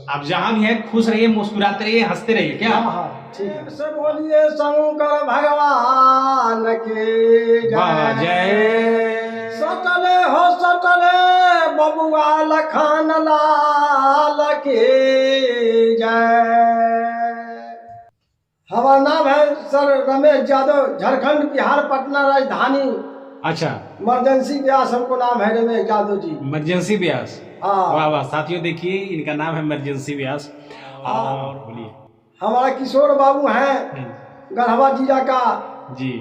आप जहाँ भी हैं खुश रहिए, मुस्कुराते रहिए, हंसते रहिए। क्या ठीक है। से बोलिए शंकर भगवान की वाह जय। सटले हो सटले बबुआ लखन लाल की जय। हमारा नाम है सर रमेश यादव, झारखंड बिहार पटना राजधानी। अच्छा, इमरजेंसी व्यास हमको नाम है रमेश यादव जी। इमरजेंसी व्यास। हाँ। वाह वाह साथियों, देखिए इनका नाम है इमरजेंसी व्यास। और बोलिए। हमारा किशोर बाबू हैं गढ़वा जिला का, जी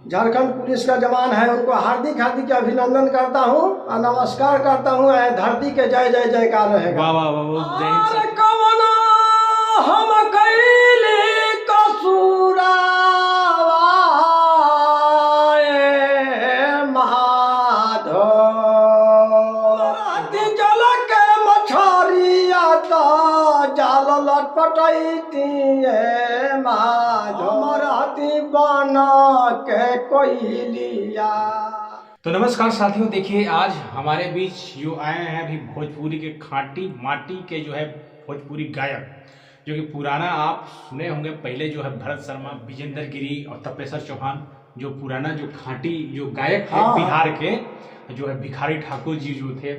झारखंड पुलिस का जवान है। उनको हार्दिक हार्दिक अभिनंदन करता हूँ और नमस्कार करता हूँ। धरती के जय जय जयकार रहेगा। वाह वाह वाह, जय हिंद सर। हम कैले कसूरावा माधो जल के मछरिया तो जाल लटपटैती माधो मराती बना के कोयलिया। तो नमस्कार साथियों, देखिए आज हमारे बीच जो आए हैं अभी भोजपुरी के खाटी माटी के जो है भोजपुरी गायक, जो कि पुराना आप सुने होंगे पहले जो है भरत शर्मा, विजेंद्र गिरी और तपेश्वर चौहान, जो पुराना जो खाटी जो गायक थे बिहार के, जो है भिखारी ठाकुर जी जो थे,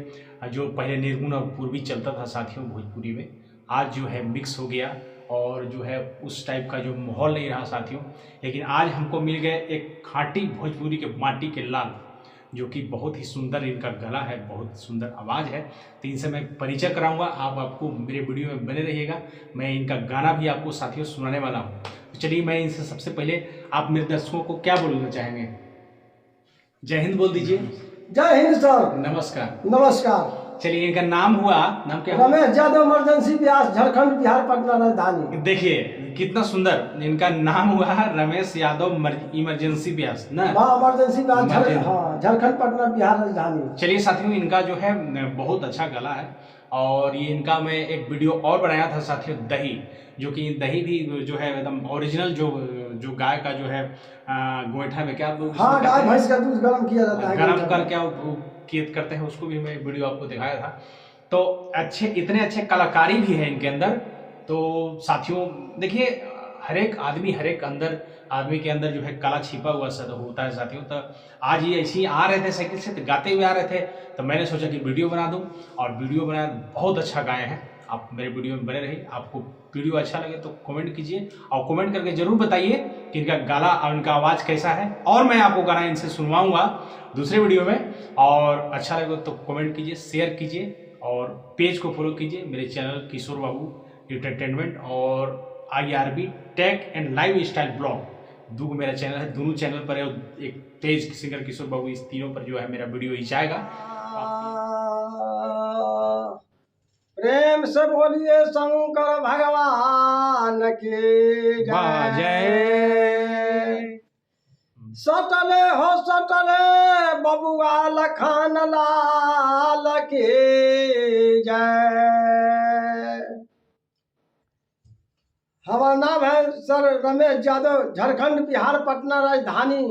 जो पहले निर्गुण और पूर्वी चलता था साथियों भोजपुरी में, आज जो है मिक्स हो गया और जो है उस टाइप का जो माहौल नहीं रहा साथियों। लेकिन आज हमको मिल गए एक खाटी भोजपुरी के माटी के लाल, जो कि बहुत ही सुंदर इनका गला है, बहुत सुंदर आवाज़ है। तो इनसे मैं परिचय कराऊंगा, आप आपको मेरे वीडियो में बने रहिएगा। मैं इनका गाना भी आपको साथियों सुनाने वाला हूँ। तो चलिए मैं इनसे सबसे पहले, आप मेरे दर्शकों को क्या बोलना चाहेंगे? जय हिंद बोल दीजिए। जय हिंद सर। नमस्कार। नमस्कार। चलिए, इनका नाम हुआ, नाम क्या? रमेश यादव, इमरजेंसी व्यास, झारखंड बिहार पटना राजधानी। देखिए कितना सुंदर इनका नाम हुआ है, रमेश यादव इमरजेंसी व्यास ना। इमरजेंसी व्यास, झारखंड पटना बिहार राजधानी। चलिए साथियों, इनका जो है बहुत अच्छा गला है और ये इनका मैं एक वीडियो और बनाया था साथियों, दही, जो कि दही भी जो है एकदम ओरिजिनल जो गाय का जो है गोईठा में क्या गाय भैंस का दूध गर्म किया जाता है, गर्म कर क्या कियत करते हैं, उसको भी मैं वीडियो आपको दिखाया था। तो अच्छे, इतने अच्छे कलाकारी भी है इनके अंदर। तो साथियों देखिए, हर एक आदमी के अंदर जो है कला छिपा हुआ होता है साथियों। तो आज ये ऐसे ही आ रहे थे साइकिल से, तो गाते हुए आ रहे थे, तो मैंने सोचा कि वीडियो बना दूं, और वीडियो बनाया, बहुत अच्छा गाए हैं। आप मेरे वीडियो में बने रहिए। आपको वीडियो अच्छा लगे तो कमेंट कीजिए, और कमेंट करके जरूर बताइए कि इनका गाना और इनका आवाज़ कैसा है, और मैं आपको गाना इनसे सुनवाऊंगा दूसरे वीडियो में। और अच्छा लगे तो कमेंट कीजिए, शेयर कीजिए, और पेज को फॉलो कीजिए, मेरे चैनल किशोर बाबू एंटरटेनमेंट और IRB tech and lifestyle blog, दो मेरा चैनल है। दोनों चैनल पर एक पेज सिंगर किशोर बाबू, इस तीनों पर जो है मेरा वीडियो ही जाएगा। प्रेम से बोलिए शंकर भगवान की जय। सटले हो सटले बबुआ लखन लाल की जय। हमारा नाम है सर रमेश यादव, झारखंड बिहार पटना राजधानी।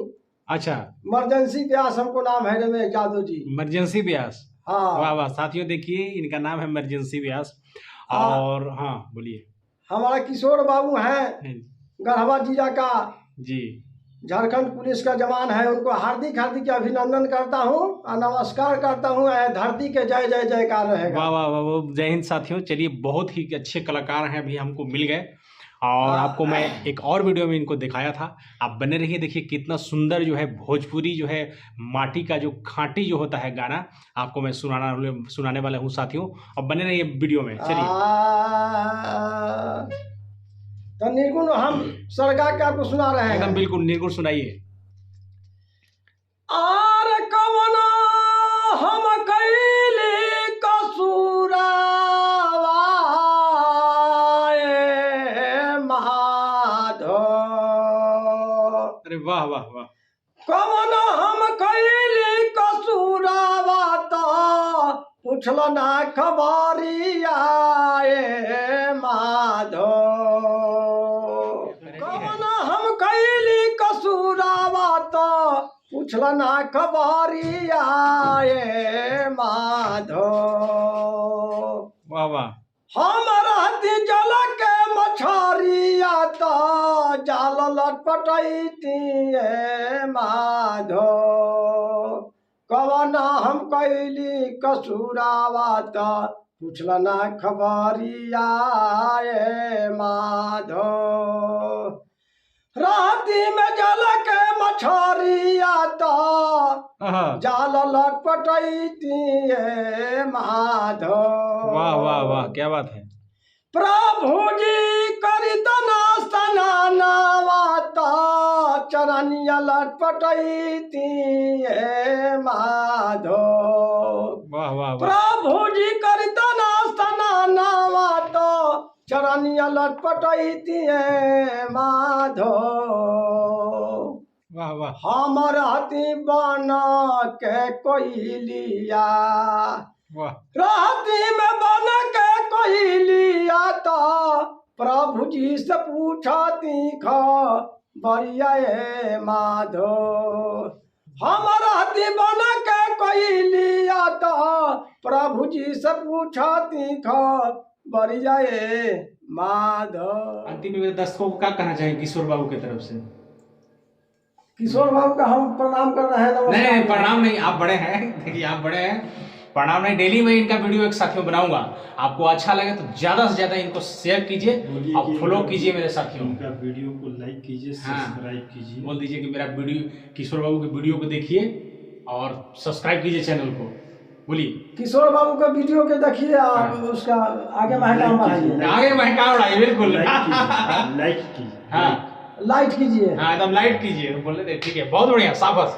अच्छा, इमरजेंसी व्यास हमको नाम है रमेश यादव जी। इमरजेंसी व्यास। हाँ। वाह वाह साथियों, देखिए इनका नाम है इमरजेंसी व्यास। और हाँ बोलिए। हमारा किशोर बाबू हैं गढ़वा जिला का, जी, झारखंड पुलिस का जवान है। उनको हार्दिक हार्दिक अभिनंदन करता हूँ और नमस्कार करता हूँ। धरती के जय जय जयकार रहेगा। वाह वाह वाह, जय हिंद साथियों। चलिए, बहुत ही अच्छे कलाकार हैं, अभी हमको मिल गए, और आपको मैं एक और वीडियो में इनको दिखाया था। आप बने रहिए, देखिए कितना सुंदर जो है भोजपुरी जो है माटी का जो खाटी जो होता है गाना, आपको मैं सुनाने वाला हूँ साथियों, और बने रहिए वीडियो में। चलिए, तो निर्गुण हम सरगा के आपको सुना रहे हैं। एकदम बिल्कुल निर्गुण सुनाइए। आर कवना हम कैले कसूरावा माधो। अरे वाह वाह वाह। कवना हम कैले कसूरावा तो पूछल ना खबरिया माधो। कवना हम कैली कसूरावा तो पूछल ना खबरिया माधो। वाह वाह। हमारा लटपटैती माधो कवना हम कैली कसुरावा त पूछल ना खबरिया माधो राती में जल के मछरिया तो जाल लटपटैती माधो। वाह वाह वाह, क्या बात है। प्रभु जी करितना स्नानावाता चरनिया लटपटैती माधो। वाह वाह वाह। प्रभु जी करितना स्नानावाता चरनिया लटपटैती माधो। वाह वाह। हमर हती बना के कोइलिया राती में बन के कोइलिया तो प्रभु जी से पूछती खबरिया माधो। हमर हती बन के कोइलिया तो प्रभु जी से पूछती खबरिया माधो। अंतिम में मेरे दर्शकों को क्या कहना चाहिए किशोर बाबू की तरफ से? किशोर बाबू का हम प्रणाम कर रहे हैं। नहीं प्रणाम नहीं, आप बड़े हैं, देखिए आप बड़े हैं, प्रणाम नहीं। डेली मैं इनका वीडियो एक साथियों बनाऊंगा, आपको अच्छा लगे तो ज्यादा से ज्यादा इनको शेयर कीजिए और फॉलो कीजिए मेरे साथियों। इनका वीडियो को लाइक कीजिए, सब्सक्राइब कीजिए। बोल दीजिए कि मेरा वीडियो किशोर बाबू के वीडियो को देखिए और सब्सक्राइब कीजिए चैनल को। बोलिए किशोर बाबू का वीडियो के देखिए और उसका आगे महकाम बढ़ाइए, आगे महकाम बढ़ाइए, बिल्कुल लाइक कीजिए। हाँ लाइट कीजिए, हाँ एकदम लाइट कीजिए। बोल रहे थे ठीक है, बहुत बढ़िया, शाबाश।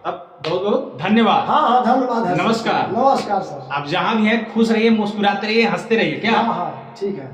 अब बहुत बहुत धन्यवाद। हाँ हाँ धन्यवाद है। नमस्कार। नमस्कार सर। आप जहाँ भी हैं खुश रहिए, मुस्कुराते रहिए, हंसते रहिए। क्या? हाँ हाँ ठीक है।